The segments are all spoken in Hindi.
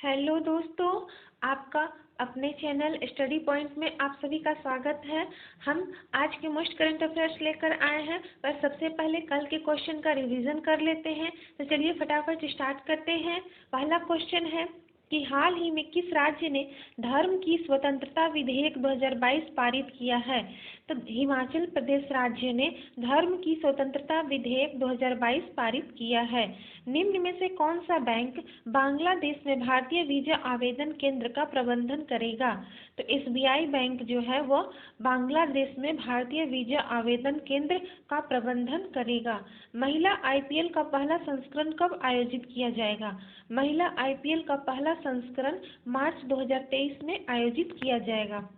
हेलो दोस्तों, आपका अपने चैनल स्टडी पॉइंट में आप सभी का स्वागत है। हम आज के मोस्ट करंट अफेयर्स लेकर आए हैं। पर सबसे पहले कल के क्वेश्चन का रिवीजन कर लेते हैं। तो चलिए फटाफट स्टार्ट करते हैं। पहला क्वेश्चन है कि हाल ही में किस राज्य ने धर्म की स्वतंत्रता विधेयक 2022 पारित किया है। तो हिमाचल प्रदेश राज्य ने धर्म की स्वतंत्रता विधेयक 2022 पारित किया है। निम्न में से कौन सा बैंक बांग्लादेश में भारतीय वीजा आवेदन केंद्र का प्रबंधन करेगा। तो एसबीआई बैंक जो है वो बांग्लादेश में भारतीय वीजा आवेदन केंद्र का प्रबंधन करेगा। महिला आईपीएल का पहला संस्करण कब आयोजित किया जाएगा। महिला आईपीएल का पहला संस्करण मार्च 2023 में आयोजित किया जाएगा।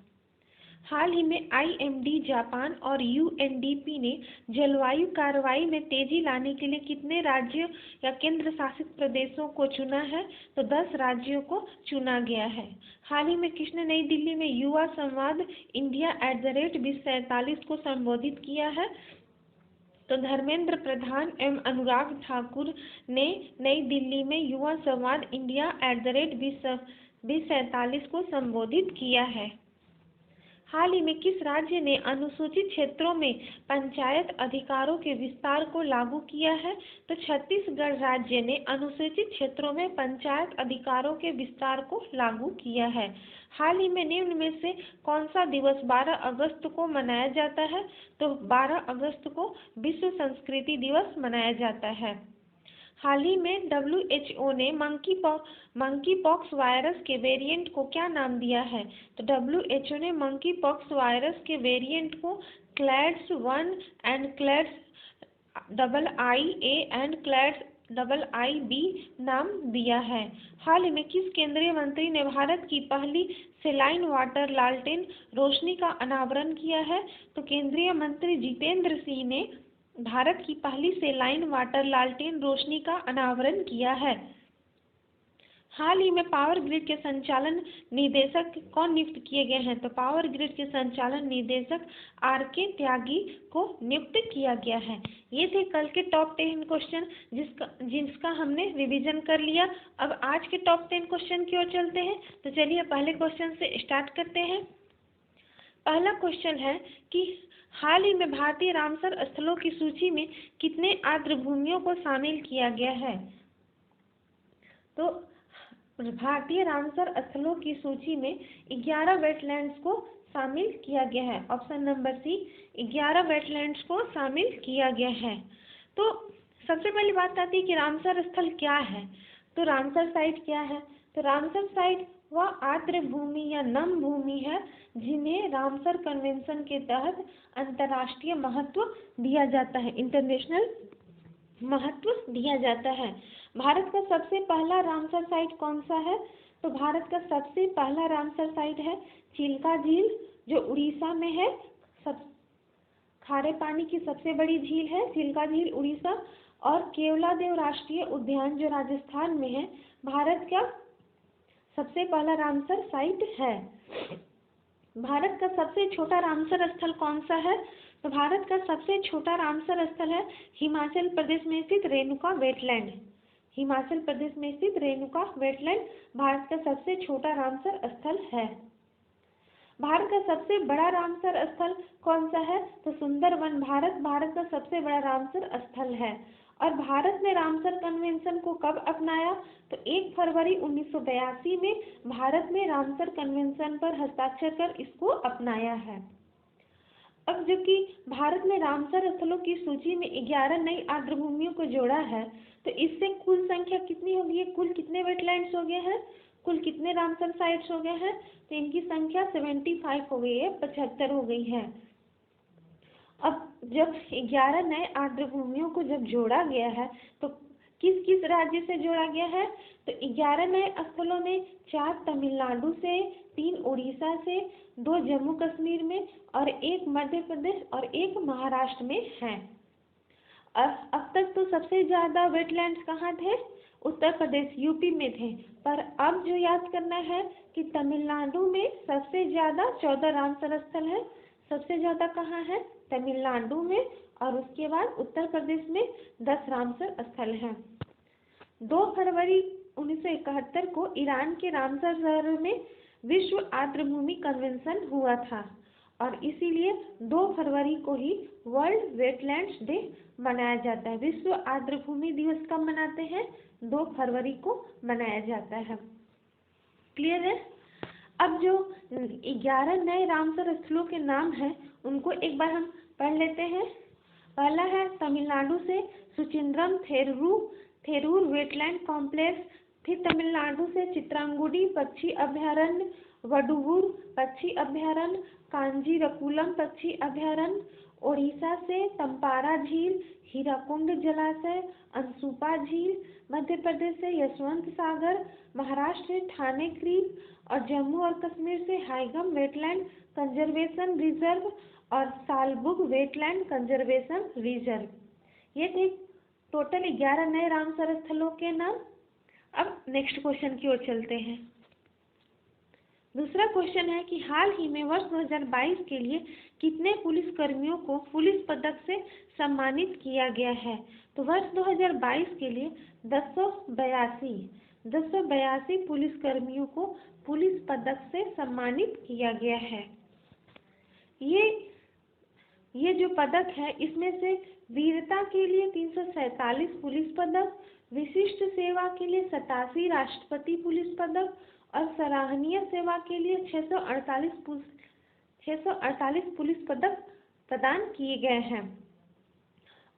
हाल ही में आईएमडी जापान और यूएनडीपी ने जलवायु कार्रवाई में तेजी लाने के लिए कितने राज्यों या केंद्र शासित प्रदेशों को चुना है। तो 10 राज्यों को चुना गया है। हाल ही में किसने नई दिल्ली में युवा संवाद इंडिया @2047 को संबोधित किया है। तो धर्मेंद्र प्रधान एवं अनुराग ठाकुर ने नई दिल्ली में युवा संवाद इंडिया @2047 को संबोधित किया है। हाल ही में किस राज्य ने अनुसूचित क्षेत्रों में पंचायत अधिकारों के विस्तार को लागू किया है। तो छत्तीसगढ़ राज्य ने अनुसूचित क्षेत्रों में पंचायत अधिकारों के विस्तार को लागू किया है। हाल ही में निम्न में से कौन सा दिवस 12 अगस्त को मनाया जाता है। तो 12 अगस्त को विश्व संस्कृति दिवस मनाया जाता है। हाल ही में WHO ने मंकी पॉक्स वायरस के वेरिएंट को क्या नाम दिया है। तो WHO ने मंकी पॉक्स वायरस के वेरिएंट को क्लैड्स 1 एंड क्लैड्स II-A एंड क्लैड्स II-B नाम दिया है। हाल ही में किस केंद्रीय मंत्री ने भारत की पहली सेलाइन वाटर लालटेन रोशनी का अनावरण किया है। तो केंद्रीय मंत्री जितेंद्र सिंह ने भारत की पहली सेलाइन वाटर लालटेन रोशनी का अनावरण किया है। हाल ही में पावर ग्रिड के संचालन निदेशक कौन नियुक्त किए गए हैं। तो पावर ग्रिड के संचालन निदेशक RK त्यागी को नियुक्त किया गया है। ये थे कल के टॉप 10 क्वेश्चन जिसका हमने रिवीजन कर लिया। अब आज के टॉप 10 क्वेश्चन की ओर चलते हैं। तो चलिए पहले क्वेश्चन से स्टार्ट करते हैं। पहला क्वेश्चन है कि हाल ही में भारतीय रामसर स्थलों की सूची में कितने आर्द्र भूमियों को शामिल किया गया है। तो भारतीय रामसर स्थलों की सूची में 11 वेटलैंड्स को शामिल किया गया है। ऑप्शन नंबर सी 11 वेटलैंड्स को शामिल किया गया है। तो सबसे पहली बात आती है कि रामसर स्थल क्या है। तो रामसर साइट क्या है। तो रामसर साइट वह आर्द्र भूमि या नम भूमि है जिन्हें रामसर कन्वेंशन के तहत अंतर्राष्ट्रीय महत्व दिया जाता है, इंटरनेशनल महत्व दिया जाता है। भारत का सबसे पहला रामसर साइट कौन सा है। तो भारत का सबसे पहला रामसर साइट है चिल्का झील जो उड़ीसा में है। खारे पानी की सबसे बड़ी झील है चिल्का झील उड़ीसा। और केवलादेव राष्ट्रीय उद्यान जो राजस्थान में है भारत का सबसे पहला रामसर साइट है। भारत का सबसे छोटा रामसर स्थल कौन सा है। तो भारत का सबसे छोटा रामसर स्थल है हिमाचल प्रदेश में स्थित रेणुका वेटलैंड। हिमाचल प्रदेश में स्थित रेणुका वेटलैंड भारत का सबसे छोटा रामसर स्थल है। भारत का सबसे बड़ा रामसर स्थल कौन सा है। तो सुंदरवन भारत का सबसे बड़ा रामसर स्थल है। और भारत ने रामसर कन्वेंशन को कब अपनाया। तो 1 फरवरी 1982 में भारत ने रामसर कन्वेंशन पर हस्ताक्षर कर इसको अपनाया है। अब जो कि भारत ने रामसर स्थलों की सूची में 11 नई आर्द्र भूमियों को जोड़ा है तो इससे कुल संख्या कितनी हो गई है। कुल कितने वेटलैंड्स हो गए हैं, कुल कितने रामसर साइट्स हो गए हैं। तो इनकी संख्या 75 हो गई है, 75 हो गई है। अब जब 11 नए आर्द्र भूमियों को जब जोड़ा गया है तो किस किस राज्य से जोड़ा गया है। तो 11 नए स्थलों में 4 तमिलनाडु से, 3 उड़ीसा से, 2 जम्मू कश्मीर में और 1 मध्य प्रदेश और 1 महाराष्ट्र में है। अब तक तो सबसे ज्यादा वेटलैंड्स कहाँ थे, उत्तर प्रदेश यूपी में थे। पर अब जो याद करना है कि तमिलनाडु में सबसे ज्यादा 14 रामसर स्थल है। सबसे ज्यादा कहाँ है, तमिलनाडु में। और उसके बाद उत्तर प्रदेश में 10 रामसर स्थल हैं। 2 फरवरी 1971 को ईरान के रामसर शहर में विश्व आर्द्रभूमि कन्वेंशन हुआ था और इसीलिए 2 फरवरी को ही वर्ल्ड वेटलैंड्स डे मनाया जाता है। विश्व आर्द्रभूमि दिवस कब मनाते हैं? 2 फरवरी को मनाया जाता है। क्लियर है? अब जो 11 नए रामसर स्थलों के नाम हैं उनको एक बार हम पढ़ लेते हैं। पहला है तमिलनाडु से सुचिंद्रम थेरूर वेटलैंड कॉम्प्लेक्स, फिर तमिलनाडु से चित्रांगुडी पक्षी अभयारण्य, वडुवूर पक्षी अभयारण्य, कांजीरकुलम पक्षी अभयारण्य, ओडिशा से तंपारा झील, हीराकुंड जलाशय, अंसुपा झील, मध्य प्रदेश से यशवंत सागर, महाराष्ट्र से ठाणे क्रीक और जम्मू और कश्मीर से हाइगम वेटलैंड कंजर्वेशन रिजर्व और सालबुग वेटलैंड कंजर्वेशन रिजर्व। ये थे टोटल 11 नए रामसर स्थलों के नाम। अब नेक्स्ट क्वेश्चन की ओर चलते हैं। दूसरा क्वेश्चन है कि हाल ही में वर्ष 2022 के लिए कितने पुलिस कर्मियों को पुलिस पदक से सम्मानित किया गया है? तो वर्ष 2022 के लिए 1082 पुलिस कर्मियों को पुलिस पदक से सम्मानित किया गया है। ये जो पदक है इसमें से वीरता के लिए 347 पुलिस पदक, विशिष्ट सेवा के लिए 87 राष्ट्रपति पुलिस पदक और सराहनीय सेवा के लिए 648 पुलिस पदक प्रदान किए गए हैं।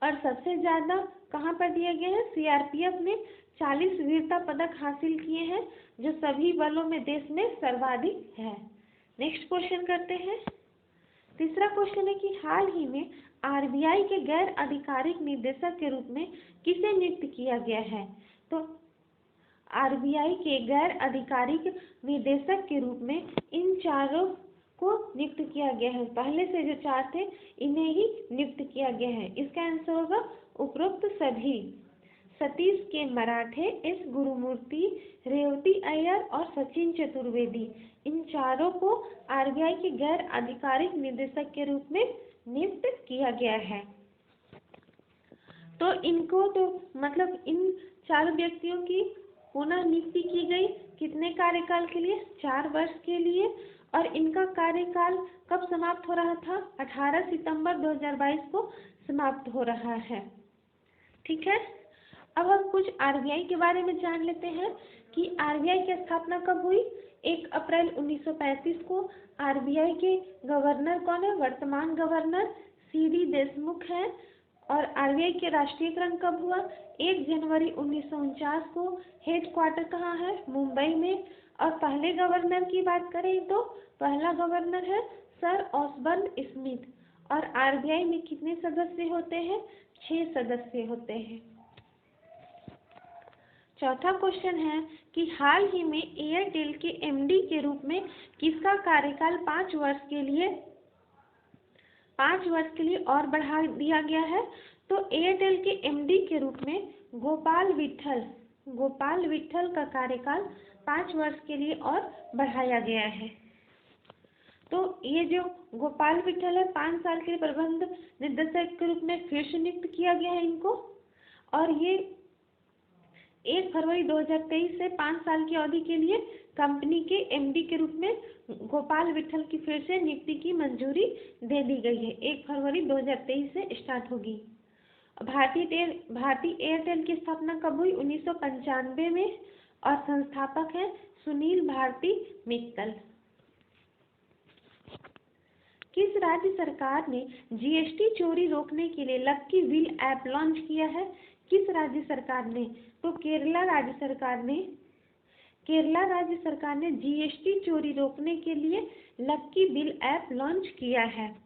और सबसे ज़्यादा कहाँ पर दिए गए हैं? सीआरपीएफ ने 40 वीरता पदक हासिल किए हैं, जो सभी बलों में देश में सर्वाधिक है। नेक्स्ट क्वेश्चन करते हैं। तीसरा क्वेश्चन है कि हाल ही में आरबीआई के गैर आधिकारिक निदेशक के रूप में किसे नियुक्त किया गया है? तो आरबीआई के गैर आधिकारिक निदेशक के रूप में इन चारों को नियुक्त किया गया है। पहले से जो 4 थे इन्हें ही नियुक्त किया गया है। इसका आंसर होगा उपरोक्त सभी। सतीश के मराठे, एस गुरुमूर्ति, रेवती अय्यर और सचिन चतुर्वेदी, इन चारों को आरबीआई के गैर आधिकारिक निदेशक के रूप में नियुक्त किया गया है। तो इनको मतलब इन 4 व्यक्तियों की पुनः नियुक्ति की गई। कितने कार्यकाल के लिए? 4 वर्ष के लिए। और इनका कार्यकाल कब समाप्त हो रहा था? 18 सितंबर 2022 को समाप्त हो रहा है। ठीक है। अब हम कुछ आरबीआई के बारे में जान लेते हैं कि आरबीआई की स्थापना कब हुई। 1 अप्रैल 1935 को। आरबीआई के गवर्नर कौन है? वर्तमान गवर्नर सीडी देशमुख है। और आरबीआई के राष्ट्रीयकरण कब हुआ? 1 जनवरी 1949 को। हेडक्वार्टर कहाँ है? मुंबई में। और पहले गवर्नर की बात करें तो पहला गवर्नर है सर ऑसबर्न स्मिथ। और आरबीआई में कितने सदस्य होते हैं? 6 सदस्य होते हैं। चौथा क्वेश्चन है कि हाल ही में एयरटेल के एमडी के रूप में किसका कार्यकाल 5 वर्ष के लिए और बढ़ा दिया गया है? तो एयरटेल के एमडी के रूप में गोपाल विट्ठल का कार्यकाल 5 वर्ष के लिए और बढ़ाया गया है। तो ये जो गोपाल विट्ठल है 5 साल के लिए प्रबंध निदेशक के रूप में फिर से नियुक्त किया गया है इनको। और ये 1 फरवरी 2023 से 5 साल की अवधि के लिए कंपनी के एमडी के रूप में गोपाल विट्ठल की फिर से नियुक्ति की मंजूरी दे दी गई है। 1 फरवरी 2023 से स्टार्ट होगी। भारतीय एयरटेल की स्थापना कब हुई? 1995 में। और संस्थापक हैं सुनील भारती मित्तल। किस राज्य सरकार ने जीएसटी चोरी रोकने के लिए लक्की व्हील ऐप लॉन्च किया है? किस राज्य सरकार ने? तो केरला राज्य सरकार ने जीएसटी चोरी रोकने के लिए लक्की व्हील ऐप लॉन्च किया है।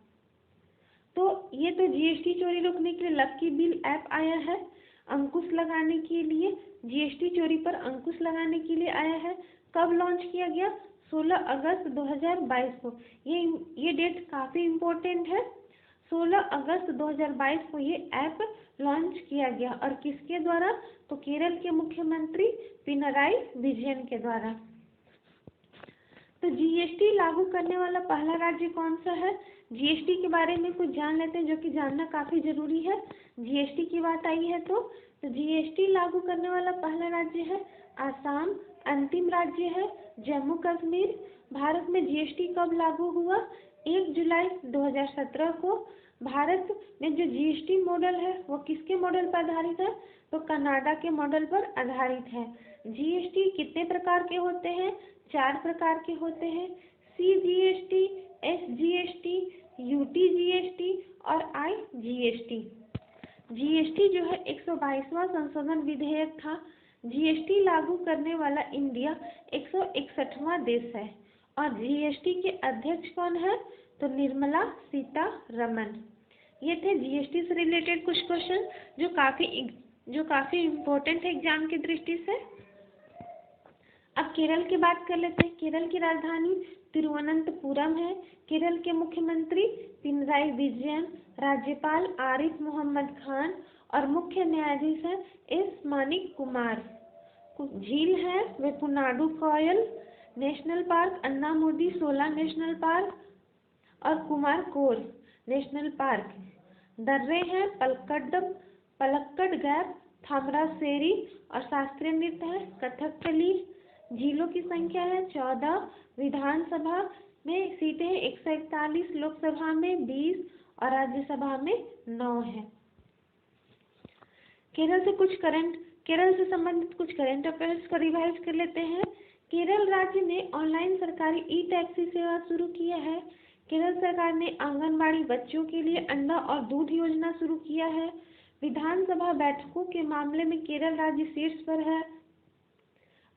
तो ये तो जीएसटी चोरी रोकने के लिए लक्की व्हील ऐप आया है, अंकुश लगाने के लिए, जीएसटी चोरी पर अंकुश लगाने के लिए आया है। कब लॉन्च किया गया? 16 अगस्त 2022 को। ये डेट काफ़ी इम्पोर्टेंट है। 16 अगस्त 2022 को ये ऐप लॉन्च किया गया। और किसके द्वारा? तो केरल के मुख्यमंत्री पिनराई विजयन के द्वारा। तो जीएसटी लागू करने वाला पहला राज्य कौन सा है? जीएसटी के बारे में कुछ जान लेते हैं, जो कि जानना काफ़ी ज़रूरी है। जीएसटी की बात आई है तो जीएसटी लागू करने वाला पहला राज्य है आसाम अंतिम राज्य है, जम्मू कश्मीर। भारत में जीएसटी कब लागू हुआ? 1 जुलाई 2017 को। भारत में जो जीएसटी मॉडल है वो किसके मॉडल पर आधारित है? तो कनाडा के मॉडल पर आधारित है। जीएसटी कितने प्रकार के होते हैं? 4 प्रकार के होते हैं। सीजीएसटी, एसजीएसटी, यूटीजीएसटी और आईजीएसटी। जीएसटी जो है 122वां संशोधन विधेयक था। जीएसटी लागू करने वाला इंडिया 161वां देश है और जीएसटी के अध्यक्ष कौन है? तो निर्मला सीतारमण। ये थे जीएसटी से रिलेटेड कुछ क्वेश्चन जो काफी इम्पोर्टेंट है एग्जाम की दृष्टि से। अब केरल की बात कर लेते हैं। केरल की राजधानी तिरुवनंतपुरम है। केरल के मुख्यमंत्री पिनराई विजयन, राज्यपाल आरिफ मोहम्मद खान और मुख्य न्यायाधीश है एस मानिक कुमार। झील है वेपुनाडु कॉयल नेशनल पार्क, अन्नामुदी शोला नेशनल पार्क और कुमारकोर नेशनल पार्क। दर्रे हैं पलक्कड गैप, थामरासेरी और शास्त्रीय नृत्य है कथकली। झीलों की संख्या है 14। विधानसभा में सीटें 141, लोकसभा में 20 और राज्यसभा में 9 है। केरल से संबंधित कुछ करंट अफेयर्स को रिवाइज कर लेते हैं। केरल राज्य ने ऑनलाइन सरकारी ई टैक्सी सेवा शुरू किया है। केरल सरकार ने आंगनबाड़ी बच्चों के लिए अंडा और दूध योजना शुरू किया है। विधानसभा बैठकों के मामले में केरल राज्य शीर्ष पर है।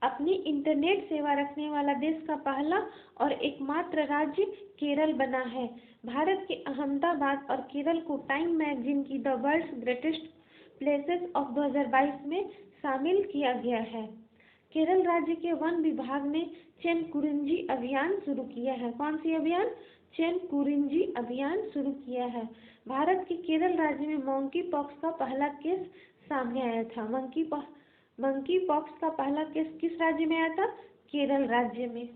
अपनी इंटरनेट सेवा रखने वाला देश का पहला और एकमात्र राज्य केरल बना है। भारत के अहमदाबाद और केरल को टाइम मैगजीन की the world's greatest places of 2022 में शामिल किया गया है। केरल राज्य के वन विभाग ने चेनकुरिंजी अभियान शुरू किया है। कौन सी अभियान? चेनकुरिंजी अभियान शुरू किया है। भारत के केरल राज्य में मंकी पॉक्स का पहला केस सामने आया था। मंकी पॉक्स का पहला केस किस राज्य में आया था? केरल राज्य में।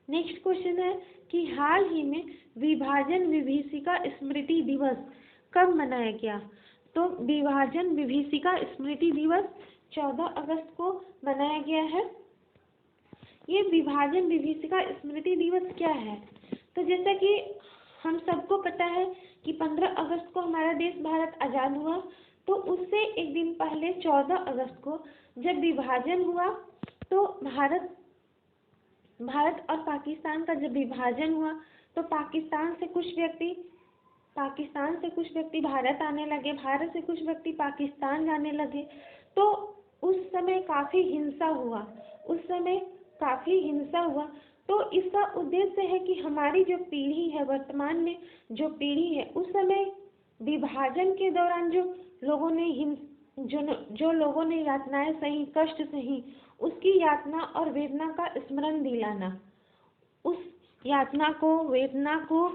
नेक्स्ट क्वेश्चन है कि हाल ही में विभाजन विभीषिका स्मृति दिवस कब मनाया गया? तो विभाजन विभीषिका स्मृति दिवस 14 अगस्त को मनाया गया है। ये विभाजन विभीषिका स्मृति दिवस क्या है? तो जैसा कि हम सबको पता है कि 15 अगस्त को हमारा देश भारत आज़ाद हुआ, तो उससे एक दिन पहले 14 अगस्त को जब विभाजन हुआ, तो भारत और पाकिस्तान का जब विभाजन हुआ, तो पाकिस्तान से कुछ व्यक्ति भारत आने लगे, भारत से कुछ व्यक्ति पाकिस्तान जाने लगे। तो उस समय काफ़ी हिंसा हुआ। तो इसका उद्देश्य है कि हमारी जो पीढ़ी है, वर्तमान में जो पीढ़ी है, उस समय विभाजन के दौरान जो लोगों ने यातनाएं सही, कष्ट सही, उसकी यातना और वेदना का स्मरण दिलाना, उस यातना को, वेदना को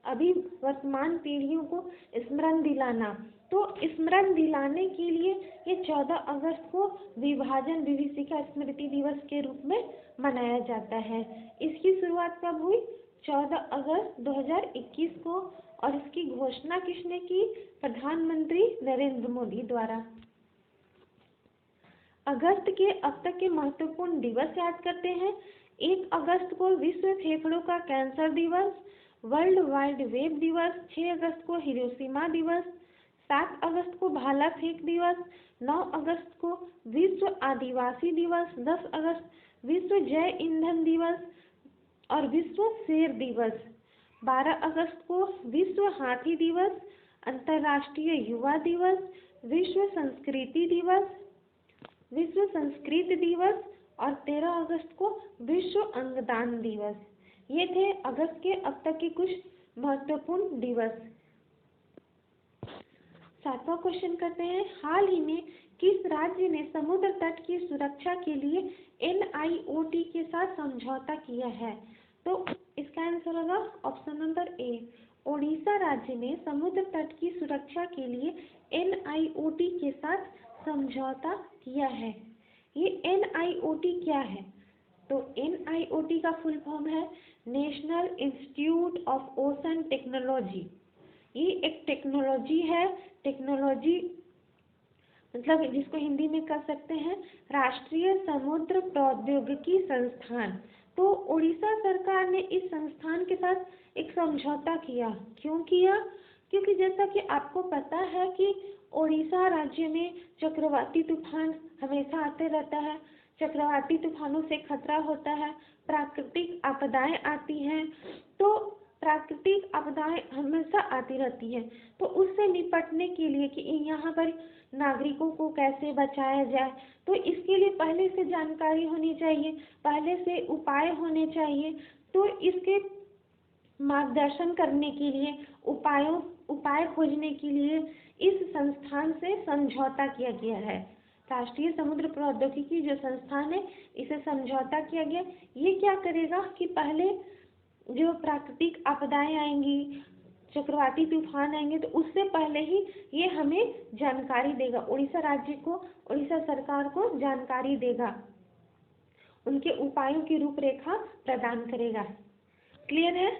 अभी वर्तमान पीढ़ियों को स्मरण दिलाना। तो स्मरण दिलाने के लिए ये 14 अगस्त को विभाजन विभीषिका स्मृति दिवस के रूप में मनाया जाता है। इसकी शुरुआत कब हुई? 14 अगस्त 2021 को। और इसकी घोषणा किसने की? प्रधानमंत्री नरेंद्र मोदी द्वारा। अगस्त के अब तक के महत्वपूर्ण दिवस याद करते हैं। 1 अगस्त को विश्व फेफड़ों का कैंसर दिवस, वर्ल्ड वाइड वेब दिवस। 6 अगस्त को हिरोशिमा दिवस। 7 अगस्त को भाला फेंक दिवस। 9 अगस्त को विश्व आदिवासी दिवस। 10 अगस्त विश्व जैव ईंधन दिवस और विश्व शेर दिवस। 12 अगस्त को विश्व हाथी दिवस, अंतर्राष्ट्रीय युवा दिवस, विश्व संस्कृत दिवस और 13 अगस्त को विश्व अंगदान दिवस। ये थे अगस्त के अब तक के कुछ महत्वपूर्ण दिवस। 7वां क्वेश्चन करते हैं। हाल ही में किस राज्य ने समुद्र तट की सुरक्षा के लिए NIOT के साथ समझौता किया है? तो इसका आंसर होगा ऑप्शन नंबर ए, ओडिशा राज्य ने समुद्र तट की सुरक्षा के लिए NIOT के साथ समझौता किया है। ये NIOT क्या है? तो NIOT का फुल फॉर्म है national institute of ocean technology. ये एक टेक्नोलॉजी है। टेक्नोलॉजी मतलब जिसको हिंदी में कह सकते हैं राष्ट्रीय समुद्र प्रौद्योगिकी संस्थान। तो उड़ीसा सरकार ने इस संस्थान के साथ एक समझौता किया। क्यों किया? क्योंकि जैसा कि आपको पता है कि उड़ीसा राज्य में चक्रवाती तूफान हमेशा आते रहता है। चक्रवाती तूफानों से खतरा होता है, प्राकृतिक आपदाएं आती हैं। तो प्राकृतिक आपदाएं हमेशा आती रहती हैं। तो उससे निपटने के लिए कि यहाँ पर नागरिकों को कैसे बचाया जाए, तो इसके लिए पहले से जानकारी होनी चाहिए, पहले से उपाय होने चाहिए। तो इसके मार्गदर्शन करने के लिए, उपाय खोजने के लिए इस संस्थान से समझौता किया गया है। राष्ट्रीय समुद्र प्रौद्योगिकी जो संस्थान है, इसे समझौता किया गया। ये क्या करेगा कि पहले जो प्राकृतिक आपदाएं आएंगी, चक्रवाती तूफान आएंगे, तो उससे पहले ही ये हमें जानकारी देगा, उड़ीसा राज्य को, उड़ीसा सरकार को जानकारी देगा, उनके उपायों की रूपरेखा प्रदान करेगा। क्लियर है?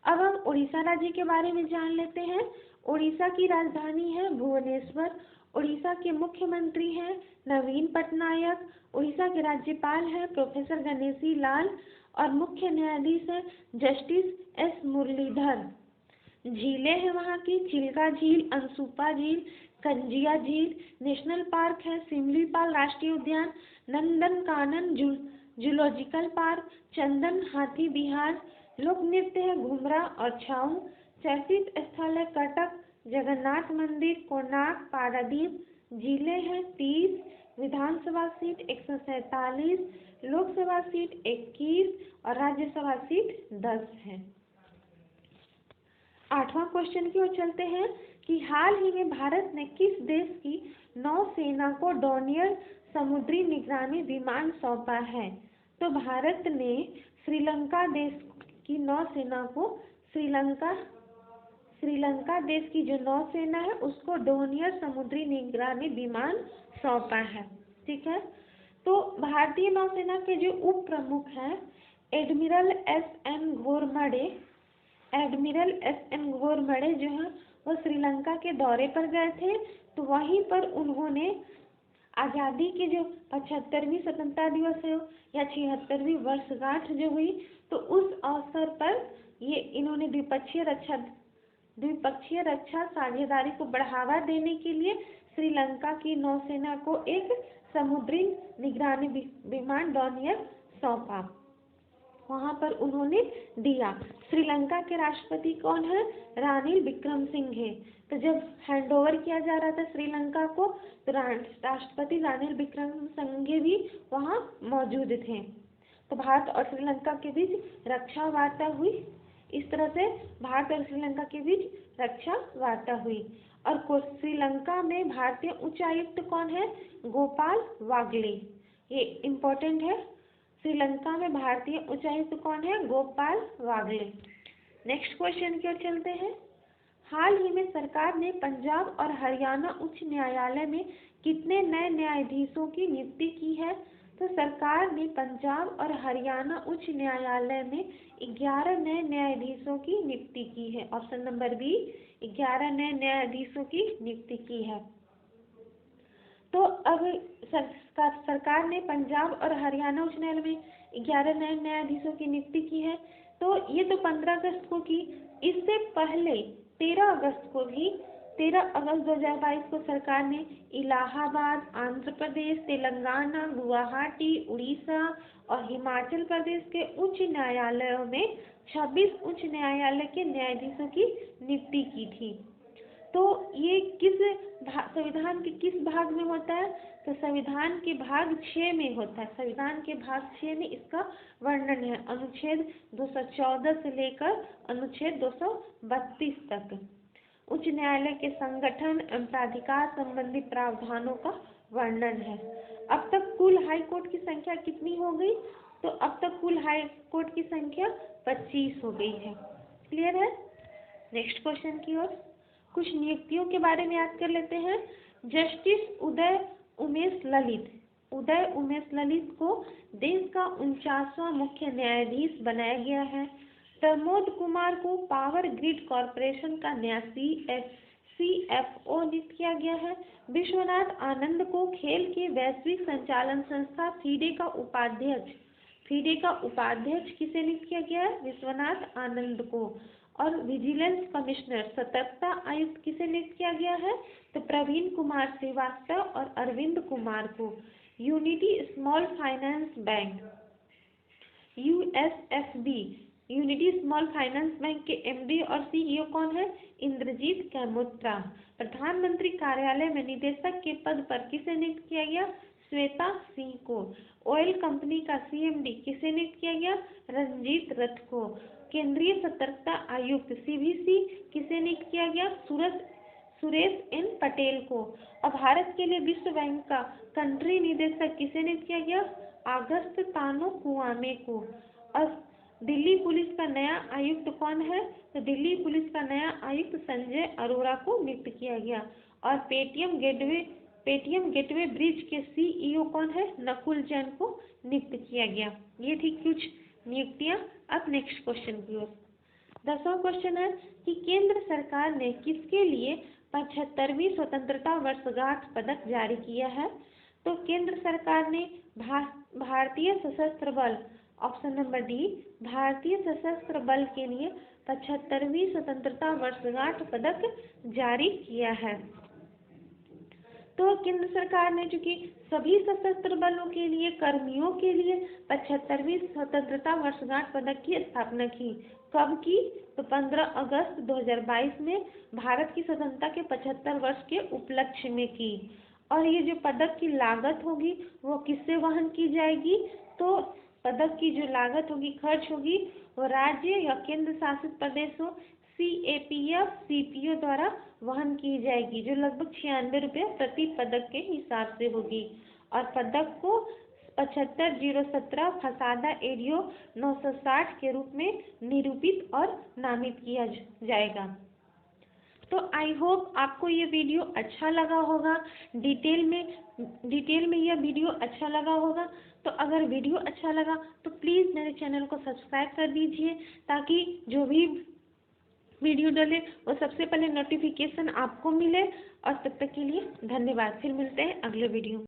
अब हम उड़ीसा राज्य के बारे में जान लेते हैं। उड़ीसा की राजधानी है भुवनेश्वर। उड़ीसा के मुख्यमंत्री हैं नवीन पटनायक। उड़ीसा के राज्यपाल हैं प्रोफेसर गणेशी लाल और मुख्य न्यायाधीश है जस्टिस एस मुरलीधर। झीलें हैं वहाँ की चिल्का झील, अंसुपा झील, कंजिया झील। नेशनल पार्क है सिमलीपाल राष्ट्रीय उद्यान, नंदनकानन जूलॉजिकल पार्क, चंदन हाथी विहार। लोक नृत्य है घुमरा और छाऊ। शैक्षिक स्थल है कटक, जगन्नाथ मंदिर, कोणार्क, पारादीप। जिले हैं 30, विधानसभा सीट 147, लोकसभा सीट 21 और राज्यसभा सीट 10 है। 8वां क्वेश्चन की ओर चलते हैं कि हाल ही में भारत ने किस देश की नौसेना को डोनियर समुद्री निगरानी विमान सौंपा है? तो भारत ने श्रीलंका देश की नौसेना को, श्रीलंका देश की जो नौसेना है उसको डोनियर समुद्री निगरानी विमान सौंपा है। ठीक है। तो भारतीय नौसेना के जो उप प्रमुख हैं एडमिरल एस.एन. घोरमड़े जो हैं वो श्रीलंका के दौरे पर गए थे। तो वहीं पर उन्होंने आज़ादी के जो 75वीं स्वतंत्रता दिवस है या 76वीं वर्षगांठ जो हुई, तो उस अवसर पर इन्होंने द्विपक्षीय रक्षा साझेदारी को बढ़ावा देने के लिए श्रीलंका की नौसेना को एक समुद्री निगरानी विमान डोनियर सौंपा, वहां पर उन्होंने दिया। श्रीलंका के राष्ट्रपति कौन है? रानिल विक्रमसिंघे। तो जब हैंडओवर किया जा रहा था श्रीलंका को, तो राष्ट्रपति रानिल विक्रमसिंघे भी वहां मौजूद थे। तो भारत और श्रीलंका के बीच रक्षा वार्ता हुई। इस तरह से भारत और श्रीलंका के बीच रक्षा वार्ता हुई। और श्रीलंका में भारतीय उच्चायुक्त कौन है? गोपाल वागले। ये इम्पोर्टेंट है। श्रीलंका में भारतीय उच्चायुक्त कौन है? गोपाल वागले। नेक्स्ट क्वेश्चन की ओर चलते हैं। हाल ही में सरकार ने पंजाब और हरियाणा उच्च न्यायालय में कितने नए न्यायाधीशों की नियुक्ति की है? तो सरकार ने पंजाब और हरियाणा उच्च न्यायालय में 11 नए न्यायाधीशों की नियुक्ति की है। ऑप्शन नंबर बी, 11 नए न्यायाधीशों की नियुक्ति की है। तो अब सरकार ने पंजाब और हरियाणा उच्च न्यायालय में 11 नए न्यायाधीशों की नियुक्ति की है। तो ये तो 15 अगस्त को की। इससे पहले 13 अगस्त 2022 को सरकार ने इलाहाबाद, आंध्र प्रदेश, तेलंगाना, गुवाहाटी, उड़ीसा और हिमाचल प्रदेश के उच्च न्यायालयों में 26 उच्च न्यायालय के न्यायाधीशों की नियुक्ति की थी। तो ये संविधान के किस भाग में होता है? तो संविधान के भाग 6 में होता है। संविधान के भाग 6 में इसका वर्णन है, अनुच्छेद 214 से लेकर अनुच्छेद 232 तक। उच्च न्यायालय के संगठन एवं प्राधिकार संबंधी प्रावधानों का वर्णन है। अब तक कुल हाई कोर्ट की संख्या कितनी हो गई? तो अब तक कुल हाई कोर्ट की संख्या 25 हो गई है। क्लियर है? नेक्स्ट क्वेश्चन की ओर कुछ नियुक्तियों के बारे में याद कर लेते हैं। जस्टिस उदय उमेश ललित को देश का 49वां मुख्य न्यायाधीश बनाया गया है। प्रमोद कुमार को पावर ग्रिड कॉरपोरेशन का नया CFO नियुक्त किया गया है। विश्वनाथ आनंद को खेल के वैश्विक संचालन संस्था FIDE का उपाध्यक्ष किसे नियुक्त किया गया है? विश्वनाथ आनंद को। और विजिलेंस कमिश्नर सतर्कता आयुक्त किसे नियुक्त किया गया है? तो प्रवीण कुमार श्रीवास्तव और अरविंद कुमार को। Unity small finance bank USFB unity small finance bank के MD और CEO कौन है? इंद्रजीत कैमोत्रा। प्रधानमंत्री कार्यालय में निदेशक के पद पर किसे नियुक्त किया गया? श्वेता सिंह को। ऑयल कंपनी का CMD किसे नियुक्त किया गया? रंजीत रथ को। केंद्रीय सतर्कता आयुक्त CVC किसे नियुक्त किया गया? सुरेश N पटेल को। और भारत के लिए विश्व बैंक का कंट्री निदेशक किसे नियुक्त किया गया? अगस्त तानो कुआमे को। और दिल्ली पुलिस का नया आयुक्त कौन है? तो दिल्ली पुलिस का नया आयुक्त संजय अरोड़ा को नियुक्त किया गया। और पेटीएम गेटवे ब्रिज के CEO कौन है? नकुल जैन को नियुक्त किया गया। ये थी कुछ नियुक्तियां। अब नेक्स्ट क्वेश्चन की ओर। 10वां क्वेश्चन है कि केंद्र सरकार ने किसके लिए 75वीं स्वतंत्रता वर्षगांठ पदक जारी किया है? तो केंद्र सरकार ने भारतीय सशस्त्र बल, ऑप्शन नंबर डी, भारतीय सशस्त्र बल के लिए 75वीं स्वतंत्रता वर्षगांठ पदक जारी किया है। तो केंद्र सरकार ने चूंकि सभी सशस्त्र बलों के लिए कर्मियों के लिए 75वीं स्वतंत्रता वर्षगांठ पदक की स्थापना की। कब की? तो 15 अगस्त 2022 में भारत की स्वतंत्रता के 75 वर्ष के उपलक्ष्य में की। और ये जो पदक की लागत होगी वो किससे वहन की जाएगी? तो पदक की जो लागत होगी, खर्च होगी, वो राज्य या केंद्र शासित प्रदेशों CAPF CPO द्वारा वहन की जाएगी, जो लगभग 96 रुपये प्रति पदक के हिसाब से होगी। और पदक को 75017 फसादा एरियो 960 के रूप में निरूपित और नामित किया जाएगा। तो आई होप आपको ये वीडियो अच्छा लगा होगा, डिटेल में यह वीडियो अच्छा लगा होगा। तो अगर वीडियो अच्छा लगा तो प्लीज़ मेरे चैनल को सब्सक्राइब कर दीजिए, ताकि जो भी वीडियो डले वो सबसे पहले नोटिफिकेशन आपको मिले। और तब तक के लिए धन्यवाद। फिर मिलते हैं अगले वीडियो में।